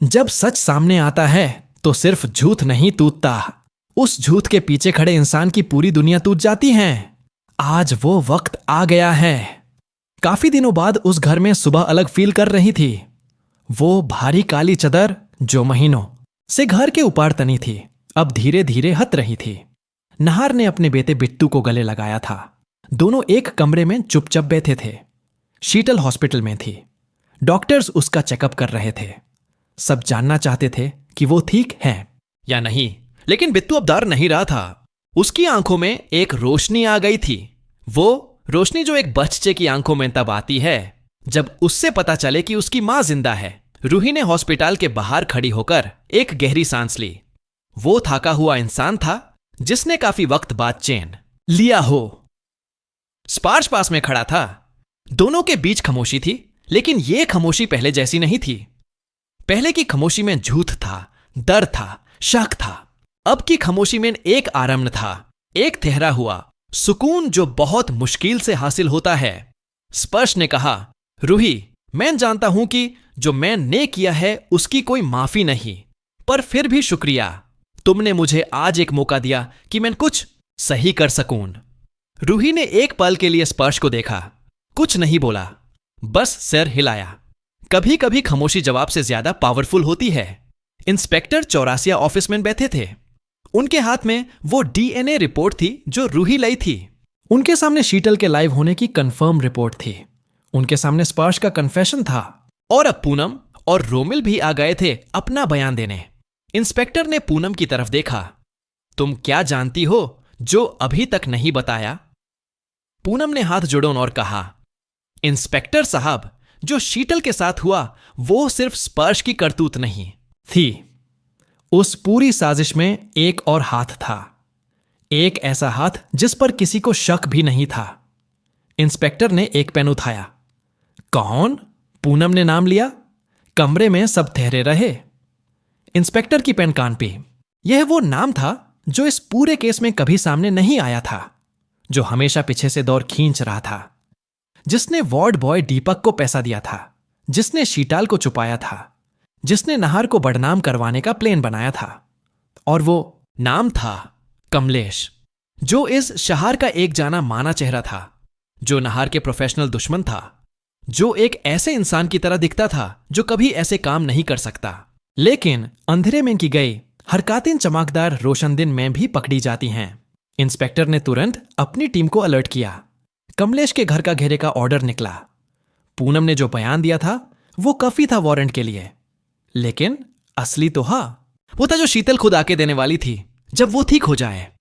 जब सच सामने आता है तो सिर्फ झूठ नहीं टूटता, उस झूठ के पीछे खड़े इंसान की पूरी दुनिया टूट जाती है। आज वो वक्त आ गया है। काफी दिनों बाद उस घर में सुबह अलग फील कर रही थी। वो भारी काली चादर जो महीनों से घर के ऊपर तनी थी, अब धीरे धीरे हट रही थी। नहार ने अपने बेटे बिट्टू को गले लगाया था। दोनों एक कमरे में चुपचाप बैठे थे। शीतल हॉस्पिटल में थी। डॉक्टर्स उसका चेकअप कर रहे थे। सब जानना चाहते थे कि वो ठीक है या नहीं, लेकिन बिट्टू अब डर नहीं रहा था। उसकी आंखों में एक रोशनी आ गई थी। वो रोशनी जो एक बच्चे की आंखों में तब आती है जब उससे पता चले कि उसकी मां जिंदा है। रूही ने हॉस्पिटल के बाहर खड़ी होकर एक गहरी सांस ली। वो थका हुआ इंसान था जिसने काफी वक्त बाद चैन लिया हो। स्पार्श पास में खड़ा था। दोनों के बीच खामोशी थी, लेकिन यह खामोशी पहले जैसी नहीं थी। पहले की खामोशी में झूठ था, डर था, शक था। अब की खामोशी में एक आराम था, एक ठहरा हुआ सुकून जो बहुत मुश्किल से हासिल होता है। स्पर्श ने कहा, रूही, मैं जानता हूं कि जो मैंने किया है उसकी कोई माफी नहीं, पर फिर भी शुक्रिया। तुमने मुझे आज एक मौका दिया कि मैं कुछ सही कर सकूं। रूही ने एक पल के लिए स्पर्श को देखा, कुछ नहीं बोला, बस सिर हिलाया। कभी कभी खामोशी जवाब से ज्यादा पावरफुल होती है। इंस्पेक्टर चौरासिया ऑफिस में बैठे थे। उनके हाथ में वो डीएनए रिपोर्ट थी जो रूही लाई थी। उनके सामने शीतल के लाइव होने की कंफर्म रिपोर्ट थी। उनके सामने स्पर्श का कन्फेशन था। और अब पूनम और रोमिल भी आ गए थे अपना बयान देने। इंस्पेक्टर ने पूनम की तरफ देखा। तुम क्या जानती हो जो अभी तक नहीं बताया? पूनम ने हाथ जोड़ो और कहा, इंस्पेक्टर साहब, जो शीतल के साथ हुआ वो सिर्फ स्पर्श की करतूत नहीं थी। उस पूरी साजिश में एक और हाथ था, एक ऐसा हाथ जिस पर किसी को शक भी नहीं था। इंस्पेक्टर ने एक पेन उठाया। कौन? पूनम ने नाम लिया। कमरे में सब ठहरे रहे। इंस्पेक्टर की पेन कान पे। यह वो नाम था जो इस पूरे केस में कभी सामने नहीं आया था, जो हमेशा पीछे से दौर खींच रहा था, जिसने वार्ड बॉय दीपक को पैसा दिया था, जिसने शीतल को छुपाया था, जिसने नहार को बदनाम करवाने का प्लान बनाया था। और वो नाम था कमलेश, जो इस शहर का एक जाना माना चेहरा था, जो नहार के प्रोफेशनल दुश्मन था, जो एक ऐसे इंसान की तरह दिखता था जो कभी ऐसे काम नहीं कर सकता, लेकिन अंधेरे में की गई हरकतें चमकदार रोशन दिन में भी पकड़ी जाती हैं। इंस्पेक्टर ने तुरंत अपनी टीम को अलर्ट किया। कमलेश के घर का घेरे का ऑर्डर निकला। पूनम ने जो बयान दिया था वो काफी था वारंट के लिए, लेकिन असली तो वो था जो शीतल खुद आके देने वाली थी जब वो ठीक हो जाए।